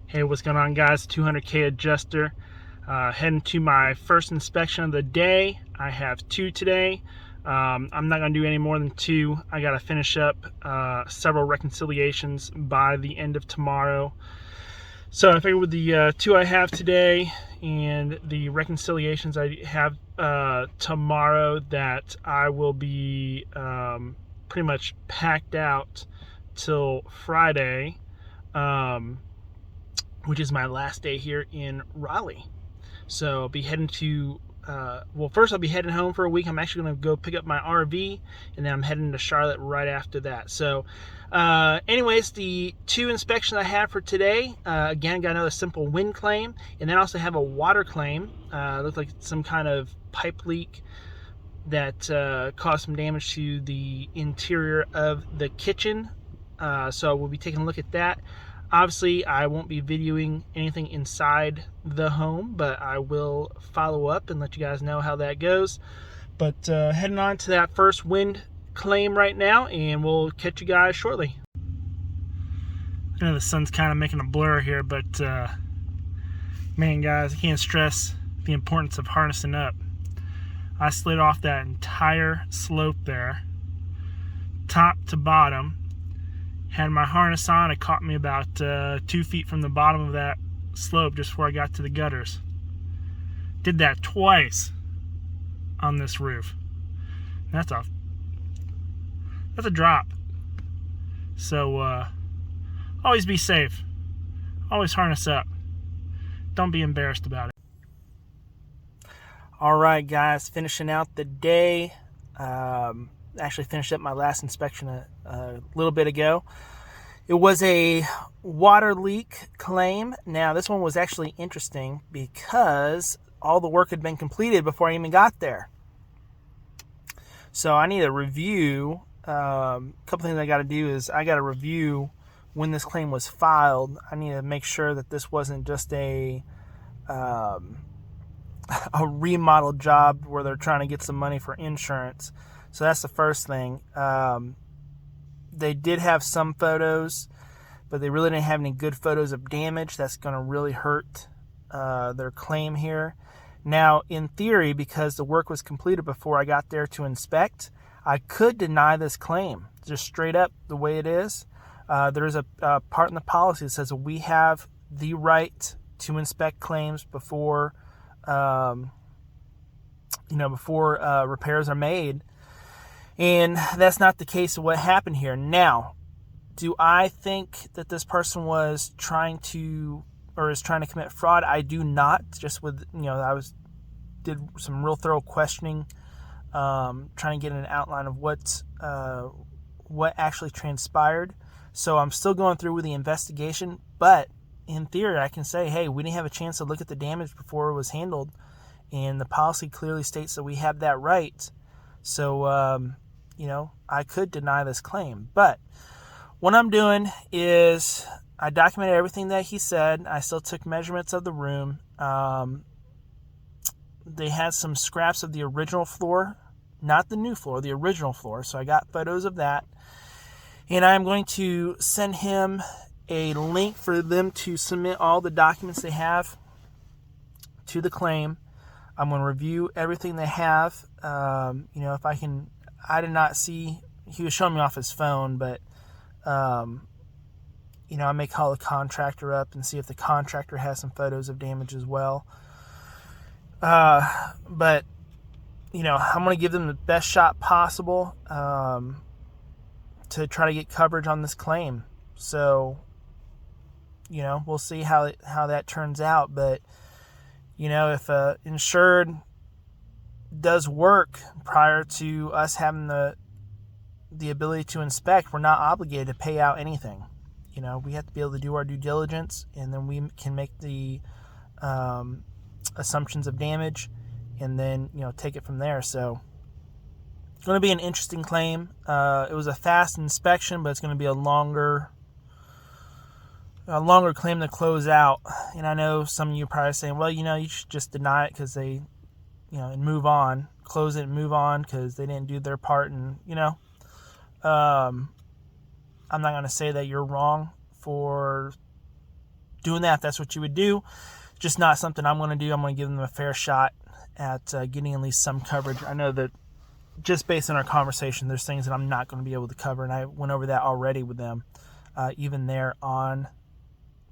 Hey, what's going on, guys? 200K adjuster. Heading to my first inspection of the day. I have two today. I'm not going to do any more than two. I got to finish up several reconciliations by the end of tomorrow. So I figured with the two I have today and the reconciliations I have tomorrow that I will be pretty much packed out till Friday. Which is my last day here in Raleigh. So I'll be heading to, well, first I'll be heading home for a week. I'm actually going to go pick up my RV, and then I'm heading to Charlotte right after that. So anyways, the two inspections I have for today, again, got another simple wind claim, and then I also have a water claim. Looks like some kind of pipe leak that caused some damage to the interior of the kitchen. So we'll be taking a look at that. Obviously, I won't be videoing anything inside the home, but I will follow up and let you guys know how that goes. But heading on to that first wind claim right now, and we'll catch you guys shortly. I know the sun's kind of making a blur here, but man, guys, I can't stress the importance of harnessing up. I slid off that entire slope there, top to bottom. Had my harness on. It caught me about 2 feet from the bottom of that slope just before I got to the gutters. Did that twice on this roof. That's a drop. So always be safe. Always harness up. Don't be embarrassed about it. Alright, guys, finishing out the day. Actually finished up my last inspection a little bit ago. It was a water leak claim. Now, this one was actually interesting because all the work had been completed before I even got there. So I need a review. A couple things I got to do is I got to review when this claim was filed. I need to make sure that this wasn't just a remodel job where they're trying to get some money for insurance. So that's the first thing. They did have some photos, but they really didn't have any good photos of damage. That's going to really hurt their claim here. Now, in theory, because the work was completed before I got there to inspect, I could deny this claim, just straight up the way it is. There is a part in the policy that says we have the right to inspect claims before, before repairs are made. And that's not the case of what happened here. Now, do I think that this person was trying to commit fraud? I do not. Just with, did some real thorough questioning, trying to get an outline of what actually transpired. So I'm still going through with the investigation, but in theory, I can say, hey, we didn't have a chance to look at the damage before it was handled, and the policy clearly states that we have that right. So, I could deny this claim. But what I'm doing is I documented everything that he said. I still took measurements of the room. They had some scraps of the original floor, not the new floor, the original floor. So I got photos of that. And I'm going to send him a link for them to submit all the documents they have to the claim. I'm going to review everything they have. If I can, I did not see, he was showing me off his phone, but, I may call the contractor up and see if the contractor has some photos of damage as well. But, I'm going to give them the best shot possible, to try to get coverage on this claim. So, we'll see how that turns out. But, if insured does work prior to us having the ability to inspect, we're not obligated to pay out anything. We have to be able to do our due diligence, and then we can make the assumptions of damage, and then take it from there. So it's going to be an interesting claim. It was a fast inspection, but it's going to be a longer claim to close out. And I know some of you are probably saying, well, you should just deny it because they, and move on, close it and move on because they didn't do their part. And, I'm not going to say that you're wrong for doing that if that's what you would do. Just not something I'm going to do. I'm going to give them a fair shot at getting at least some coverage. I know that just based on our conversation, there's things that I'm not going to be able to cover, and I went over that already with them, even there on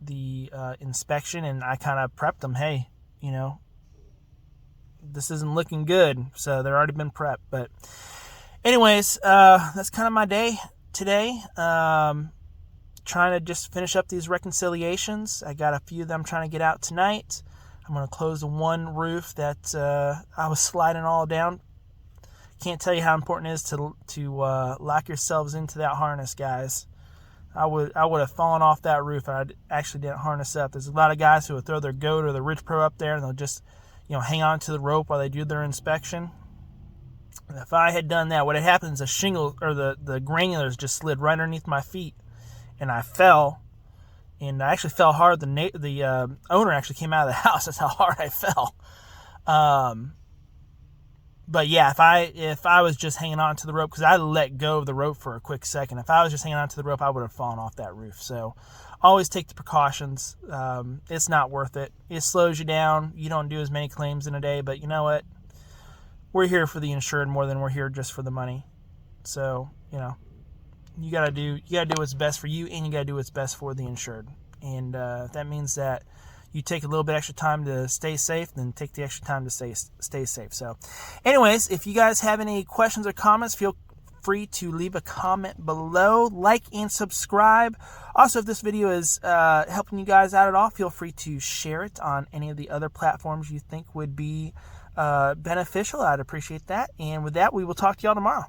the inspection, and I kind of prepped them, hey, you know, this isn't looking good, so they're already been prepped. But anyways, that's kind of my day today. Trying to just finish up these reconciliations. I got a few of them trying to get out tonight. I'm going to close the one roof that I was sliding all down. Can't tell you how important it is to lock yourselves into that harness, guys. I would have fallen off that roof if I actually didn't harness up. There's a lot of guys who will throw their goat or the Ridge Pro up there, and they'll just, you know, hang on to the rope while they do their inspection. And if I had done that, what had happened is the shingle or the granulars just slid right underneath my feet, and I fell. And I actually fell hard. The owner actually came out of the house. That's how hard I fell. But yeah, if I was just hanging on to the rope, because I let go of the rope for a quick second. If I was just hanging on to the rope, I would have fallen off that roof. So always take the precautions. It's not worth it. It slows you down. You don't do as many claims in a day, but you know what? We're here for the insured more than we're here just for the money. So, you know, you gotta do what's best for you, and you gotta do what's best for the insured. And if that means that you take a little bit extra time to stay safe, then take the extra time to stay safe. So anyways, if you guys have any questions or comments, feel free to leave a comment below, like and subscribe. Also, if this video is helping you guys out at all, feel free to share it on any of the other platforms you think would be beneficial. I'd appreciate that. And with that, we will talk to y'all tomorrow.